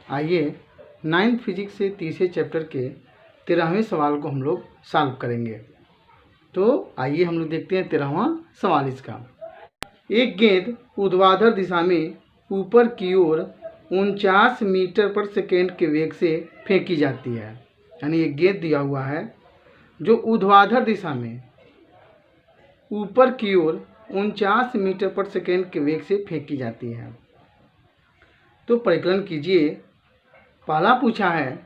आइए 9th physics से तीसरे चैप्टर के 13वें सवाल को हम लोग सॉल्व करेंगे। तो आइए हम लोग देखते हैं 13वां सवाल इसका। एक गेंद ऊर्ध्वाधर दिशा में ऊपर की ओर 49 मीटर पर सेकेंड के वेग से फेंकी जाती है। यानी एक गेंद दिया हुआ है जो ऊर्ध्वाधर दिशा में ऊपर की ओर 49 मीटर पर सेकेंड के वेग से फेंकी जाती है। तो परिकलन कीजिए। पहला पूछा है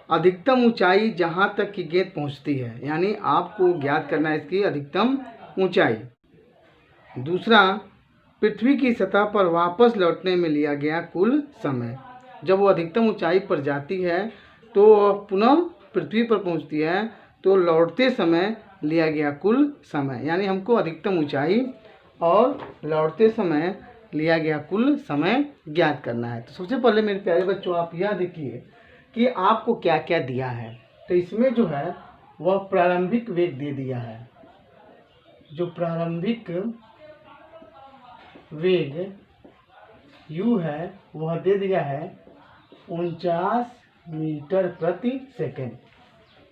अधिकतम ऊंचाई जहां तक की गेंद पहुंचती है, यानी आपको ज्ञात करना है इसकी अधिकतम ऊंचाई। दूसरा, पृथ्वी की सतह पर वापस लौटने में लिया गया कुल समय। जब वो अधिकतम ऊंचाई पर जाती है तो पुनः पृथ्वी पर पहुंचती है तो लौटते समय लिया गया कुल समय, यानी हमको अधिकतम ऊंचाई और लौटते समय लिया गया कुल समय ज्ञात करना है। तो सबसे पहले मेरे प्यारे बच्चों आप यह देखिए कि आपको क्या क्या दिया है। तो इसमें जो है वह प्रारंभिक वेग दे दिया है। जो प्रारंभिक वेग u है वह दे दिया है 49 मीटर प्रति सेकेंड।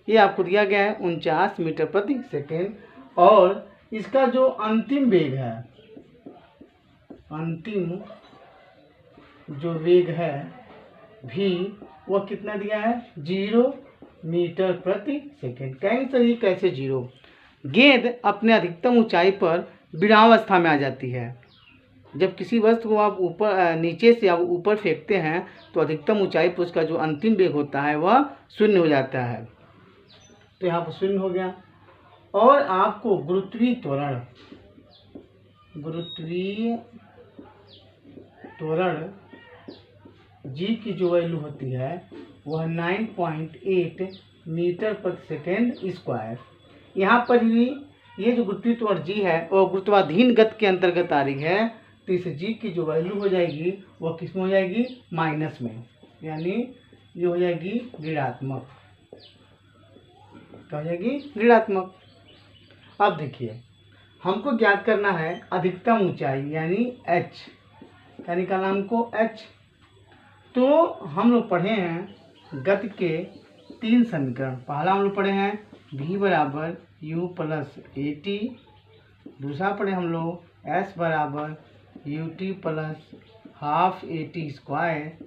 ये आपको दिया गया है 49 मीटर प्रति सेकेंड। और इसका जो अंतिम वेग है, अंतिम जो वेग है v वह कितना दिया है 0 मीटर प्रति सेकेंड। कहेंगे सर ये कैसे 0? गेंद अपने अधिकतम ऊंचाई पर विरामावस्था में आ जाती है। जब किसी वस्तु को आप ऊपर नीचे से आप ऊपर फेंकते हैं तो अधिकतम ऊंचाई पर उसका जो अंतिम वेग होता है वह शून्य हो जाता है। तो यहाँ पर शून्य हो गया। और आपको गुरुत्वीय त्वरण जी की जो वैल्यू होती है वह 9.8 मीटर प्रति सेकेंड स्क्वायर। यहाँ पर भी ये जो गुरुत्वीय त्वरण जी है वह गुरुत्वाधीन गति के अंतर्गत आ रही है। तो इस जी की जो वैल्यू हो जाएगी वह किस में हो जाएगी? माइनस में, यानी ये हो जाएगी ऋणात्मक। क्या हो जाएगी? ऋणात्मक। अब देखिए हमको ज्ञात करना है अधिकतम ऊंचाई यानी h। क्या निकालना हमको? h। तो हम लोग पढ़े हैं गति के 3 समीकरण। पहला हम लोग पढ़े हैं v बराबर u प्लस ए टी। दूसरा पढ़े हम लोग s बराबर U T plus half A T square.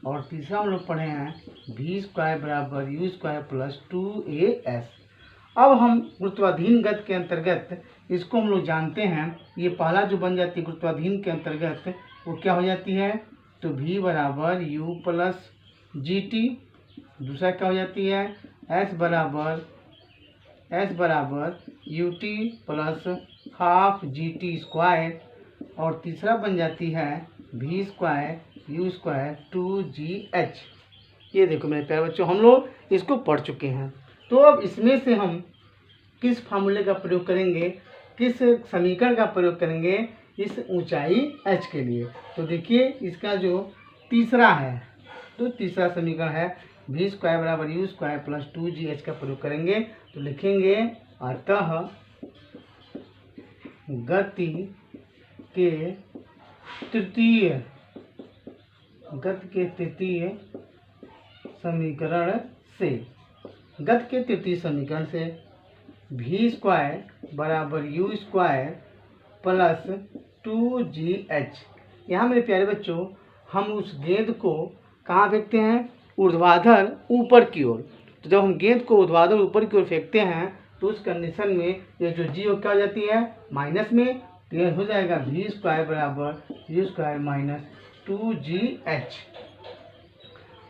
और तीसरा हम लोग पढ़े हैं v स्क्वायर बराबर यू स्क्वायर प्लस 2as। अब हम गुरुत्वाधीन गति के अंतर्गत इसको हम लोग जानते हैं। ये पहला जो बन जाती है गुरुत्वाधीन के अंतर्गत वो क्या हो जाती है? तो v बराबर u प्लस जी टी। दूसरा क्या हो जाती है? s बराबर U T plus half G T square. और तीसरा बन जाती है v square you square 2gh। ये देखो मेरे प्यारे बच्चों हम लोग इसको पढ़ चुके हैं। तो अब इसमें से हम किस फार्मूले का प्रयोग करेंगे, किस समीकरण का प्रयोग करेंगे इस ऊंचाई h के लिए? तो देखिए इसका जो तीसरा है, तो तीसरा समीकरण है v स्क्वायर बराबर यू स्क्वायर प्लस 2gh का प्रयोग करेंगे। तो लिखेंगे अतः गति के तृतीय समीकरण से v स्क्वायर बराबर यू स्क्वायर प्लस 2gh। यहाँ मेरे प्यारे बच्चों हम उस गेंद को कहाँ फेंकते हैं? ऊर्ध्वाधर ऊपर की ओर। तो जब हम गेंद को ऊर्ध्वाधर ऊपर की ओर फेंकते हैं तो उस कंडीशन में ये जो जी क्या हो जाती है? माइनस में। तो यह हो जाएगा v स्क्वायर बराबर यू स्क्वायर माइनस 2gh।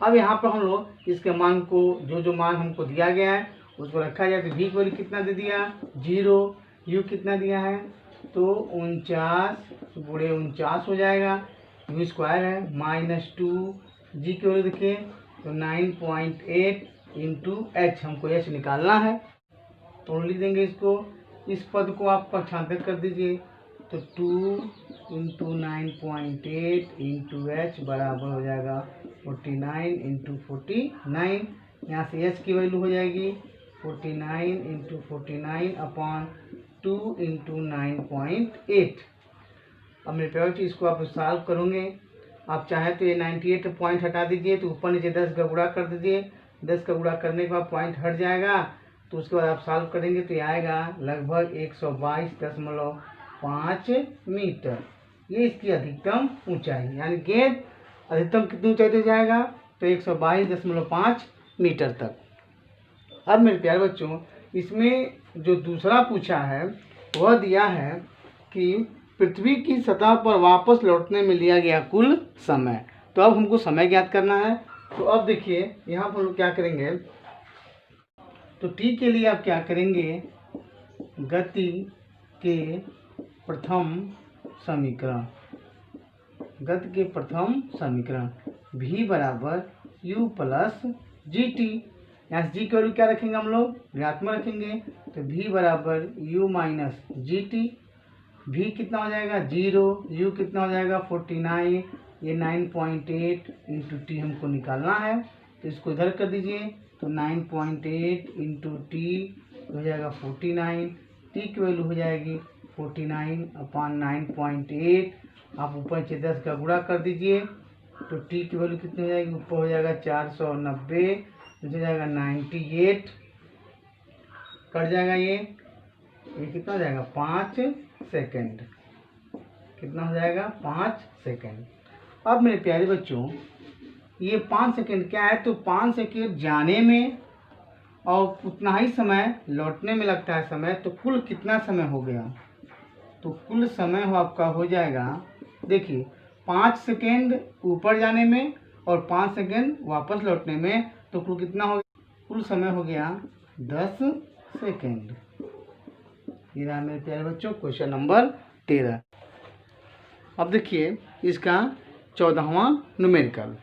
अब यहाँ पर हम लोग इसके मान को जो मान हमको दिया गया है उसको रखा जाए। तो v की वैल्यू कितना दे दिया? 0। u कितना दिया है? तो 49 गुणे 49 हो जाएगा। u स्क्वायर है माइनस 2 जी की वैल्यू देखिए तो 9.8 इंटू h। हमको h निकालना है तो लिख देंगे इसको। इस पद को आप पक्षांतर कर दीजिए तो 2 इंटू 9.8 इंटू h बराबर हो जाएगा 49 इंटू 49। यहाँ से h की वैल्यू हो जाएगी 49 इंटू 49 अपॉन 2 इंटू 9.8। अब मेरे प्यारे बच्चों इसको आप सॉल्व करोगे। आप चाहें तो ये 98 पॉइंट हटा दीजिए, तो ऊपर नीचे 10 का गुणा कर दीजिए। 10 का गुणा करने के बाद पॉइंट हट जाएगा, तो उसके बाद आप सॉल्व करेंगे तो ये आएगा लगभग 122.5 मीटर। ये इसकी अधिकतम ऊंचाई, यानी गेंद अधिकतम कितनी ऊंचाई तक जाएगा, तो 122.5 मीटर तक। अब मेरे प्यारे बच्चों, इसमें जो दूसरा पूछा है वह दिया है कि पृथ्वी की सतह पर वापस लौटने में लिया गया कुल समय। तो अब हमको समय ज्ञात करना है। तो अब देखिए यहाँ पर हम लोग क्या करेंगे, तो टी के लिए आप क्या करेंगे, गति के प्रथम समीकरण, गति के प्रथम समीकरण v बराबर u प्लस जी टी। यहाँ से जी की वैल्यू क्या रखेंगे, हम लोग ऋणात्मक रखेंगे, तो v बराबर u minus G T. v कितना हो जाएगा 0, u कितना हो जाएगा 49, ये 9.8 इंटू टी हमको निकालना है, तो इसको इधर कर दीजिए, तो 9.8 इंटू टी हो जाएगा 49, टी की वैल्यू हो जाएगी 49/9.8। आप ऊपर नीचे 10 का गुणा कर दीजिए, तो टी की वैल्यू कितनी हो जाएगी, ऊपर हो जाएगा 490, नीचे जाएगा 98, कट जाएगा ये कितना हो जाएगा 5 सेकेंड, कितना हो जाएगा 5 सेकेंड। अब मेरे प्यारे बच्चों, ये 5 सेकेंड क्या है, तो 5 सेकेंड जाने में और उतना ही समय लौटने में लगता है समय, तो कुल कितना समय हो गया, तो कुल समय हो आपका हो जाएगा, देखिए 5 सेकेंड ऊपर जाने में और 5 सेकेंड वापस लौटने में, तो कुल कितना हो गया, कुल समय हो गया 10 सेकेंड। ये रहा मेरे प्यारे बच्चों क्वेश्चन नंबर 13। अब देखिए इसका 14वां न्यूमेरिकल।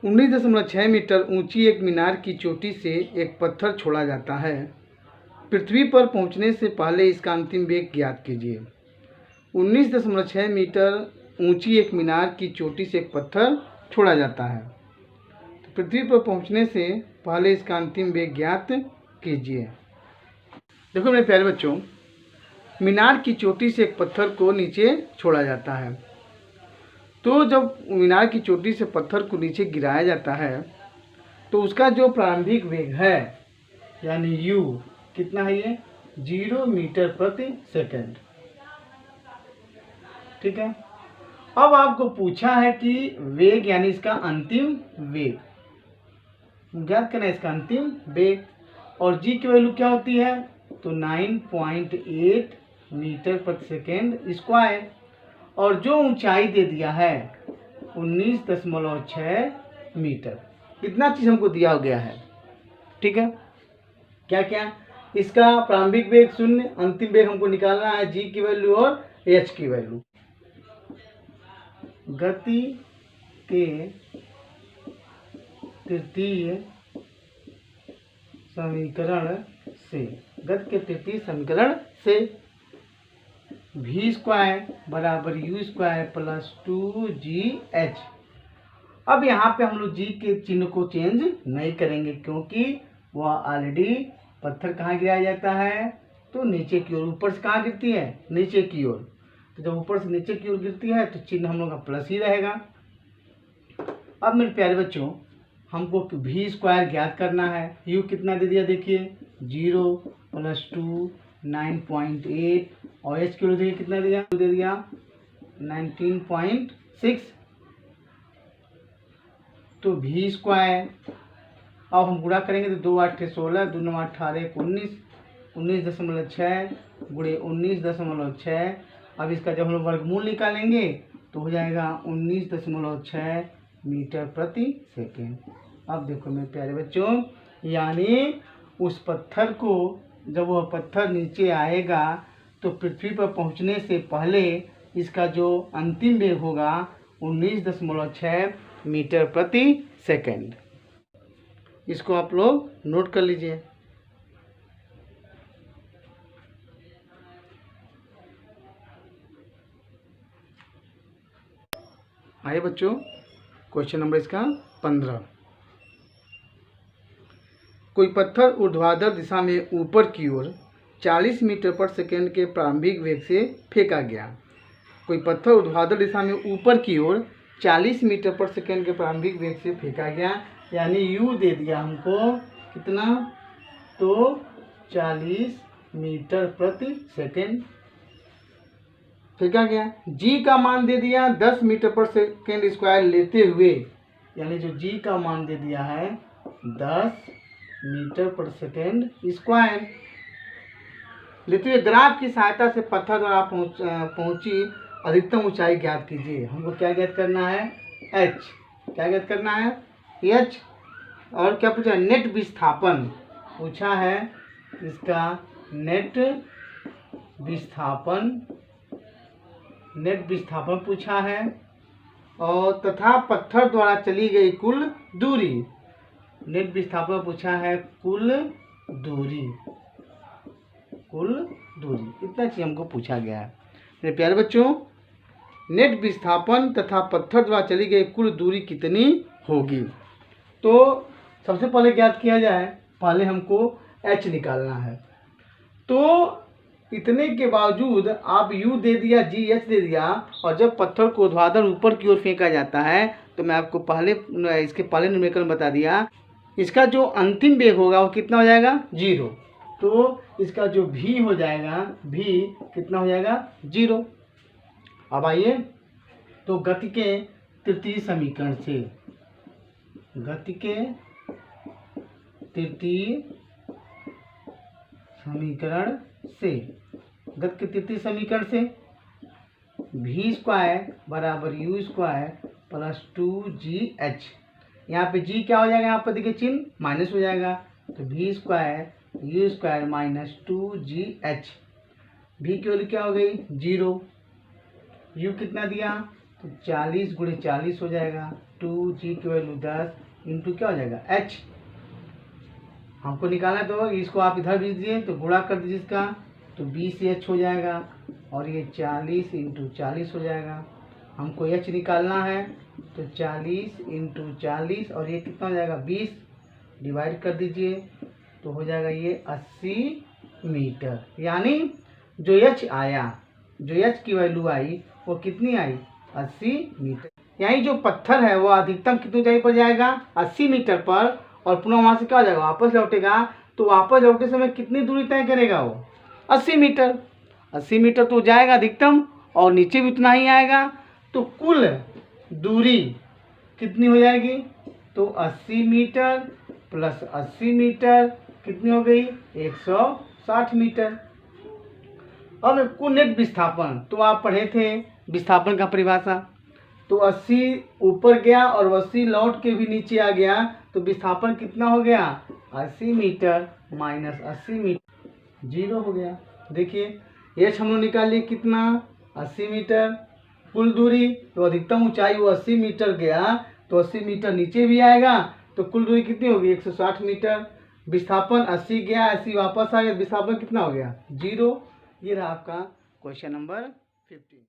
19.6 मीटर ऊंची एक मीनार की चोटी से एक पत्थर छोड़ा जाता है। पृथ्वी पर पहुंचने से पहले इसका अंतिम वेग ज्ञात कीजिए। 19.6 मीटर ऊंची एक मीनार की चोटी से एक पत्थर छोड़ा जाता है, तो पृथ्वी पर पहुंचने से पहले इसका अंतिम वेग ज्ञात कीजिए। देखो मेरे प्यारे बच्चों, मीनार की चोटी से एक पत्थर को नीचे छोड़ा जाता है, तो जब मीनार की चोटी से पत्थर को नीचे गिराया जाता है, तो उसका जो प्रारंभिक वेग है यानी u कितना है, ये 0 मीटर प्रति सेकंड। ठीक है, अब आपको पूछा है कि वेग यानी इसका अंतिम वेग ज्ञात करना है, इसका अंतिम वेग, और g की वैल्यू क्या होती है, तो 9.8 मीटर प्रति सेकेंड स्क्वायर, और जो ऊंचाई दे दिया है 19.6 मीटर। इतना चीज हमको दिया गया है। ठीक है, क्या क्या, इसका प्रारंभिक वेग 0, अंतिम वेग हमको निकालना है g की वैल्यू और h की वैल्यू। गति के तृतीय समीकरण से, गति के तृतीय समीकरण से v स्क्वायर बराबर u स्क्वायर प्लस 2gh। अब यहाँ पे हम लोग g के चिन्ह को चेंज नहीं करेंगे, क्योंकि वह ऑलरेडी पत्थर कहाँ गिराया जाता है, तो नीचे की ओर। ऊपर से कहाँ गिरती है, नीचे की ओर, तो जब ऊपर से नीचे की ओर गिरती है तो चिन्ह हम लोग का प्लस ही रहेगा। अब मेरे प्यारे बच्चों, हमको v स्क्वायर ज्ञात करना है, u कितना दे दिया, देखिए 0 प्लस 2 9.8, और h की वैल्यू देखिए कितना दे दिया 19.6, तो v स्क्वायर। अब हम गुणा करेंगे तो 2 8 16, 2 9 18 19, 19.6 गुणे 19.6। अब इसका जब हम लोग वर्गमूल निकालेंगे तो हो जाएगा 19.6 मीटर प्रति सेकेंड। अब देखो मेरे प्यारे बच्चों, यानी उस पत्थर को, जब वह पत्थर नीचे आएगा तो पृथ्वी पर पहुंचने से पहले इसका जो अंतिम वेग होगा 19.6 मीटर प्रति सेकेंड। इसको आप लोग नोट कर लीजिए। आइए बच्चों, क्वेश्चन नंबर इसका 15। कोई पत्थर ऊर्ध्वाधर दिशा में ऊपर की ओर 40 मीटर पर सेकेंड के प्रारंभिक वेग से फेंका गया। कोई पत्थर ऊर्ध्वाधर दिशा में ऊपर की ओर 40 मीटर पर सेकेंड के प्रारंभिक वेग से फेंका गया, यानी यू दे दिया हमको कितना, तो 40 मीटर प्रति सेकेंड फेंका गया। जी का मान दे दिया 10 मीटर पर सेकेंड स्क्वायर लेते हुए, यानी जो जी का मान दे दिया है 10 मीटर पर सेकेंड स्क्वायर लेते हुए ग्राफ की सहायता से पत्थर द्वारा पहुंची अधिकतम ऊंचाई ज्ञात कीजिए। हमको क्या ज्ञात करना है, एच। क्या ज्ञात करना है, एच। और क्या पूछा, नेट विस्थापन पूछा है, इसका नेट विस्थापन पूछा है, और तथा पत्थर द्वारा चली गई कुल दूरी। नेट विस्थापन पूछा है, कुल दूरी, इतना चीज हमको पूछा गया है। मेरे प्यारे बच्चों, नेट विस्थापन तथा पत्थर द्वारा चली गई कुल दूरी कितनी होगी। तो सबसे पहले ज्ञात किया जाए, पहले हमको एच निकालना है। तो इतने के बावजूद आप यू दे दिया, जी एच दे दिया, और जब पत्थर को ऊर्ध्वाधर ऊपर की ओर फेंका जाता है तो मैं आपको इसके पहले न्यूमेरिकल बता दिया, इसका जो अंतिम वेग होगा वो कितना हो जाएगा, 0। तो इसका जो भी हो जाएगा, भी कितना हो जाएगा, 0। अब आइए तो गति के तृतीय समीकरण से, गति के तृतीय समीकरण से v स्क्वायर बराबर यू स्क्वायर प्लस 2gh। यहाँ पे g क्या हो जाएगा, यहाँ पर देखिए चिन्ह माइनस हो जाएगा, तो v square you square minus 2gh। v की वैल्यू क्या हो गई, 0। u कितना दिया, तो 40 गुणे 40 हो जाएगा, 2g की वैल्यू 10 इंटू क्या हो जाएगा, h। हमको निकालना, तो इसको आप इधर भेज दिए तो गुणा कर दीजिए इसका, तो 20h हो जाएगा, और ये 40 इंटू 40 हो जाएगा। हमको h निकालना है, तो 40 इंटू 40, और ये कितना हो जाएगा, 20 डिवाइड कर दीजिए, तो हो जाएगा ये 80 मीटर। यानी जो h आया, जो h की वैल्यू आई वो कितनी आई, 80 मीटर। यानी जो पत्थर है वो अधिकतम कितनी ऊंचाई पर जाएगा, 80 मीटर पर, और पुनः वहाँ से क्या हो जाएगा, वापस लौटेगा। तो वापस लौटते समय कितनी दूरी तय करेगा वो, 80 मीटर। 80 मीटर तो जाएगा अधिकतम, और नीचे भी उतना ही आएगा। तो कुल दूरी कितनी हो जाएगी, तो 80 मीटर प्लस 80 मीटर कितनी हो गई, 160 मीटर। अब कुल नेट विस्थापन, तो आप पढ़े थे विस्थापन का परिभाषा, तो 80 ऊपर गया और 80 लौट के भी नीचे आ गया, तो विस्थापन कितना हो गया, 80 मीटर माइनस 80 मीटर, 0 हो गया। देखिए एच हम लोग निकाल लिए कितना, 80 मीटर। कुल दूरी, तो अधिकतम ऊंचाई वो 80 मीटर गया, तो 80 मीटर नीचे भी आएगा, तो कुल दूरी कितनी होगी, 160 मीटर। विस्थापन 80 गया, 80 वापस आ गया, विस्थापन कितना हो गया, 0। ये रहा आपका क्वेश्चन नंबर 15।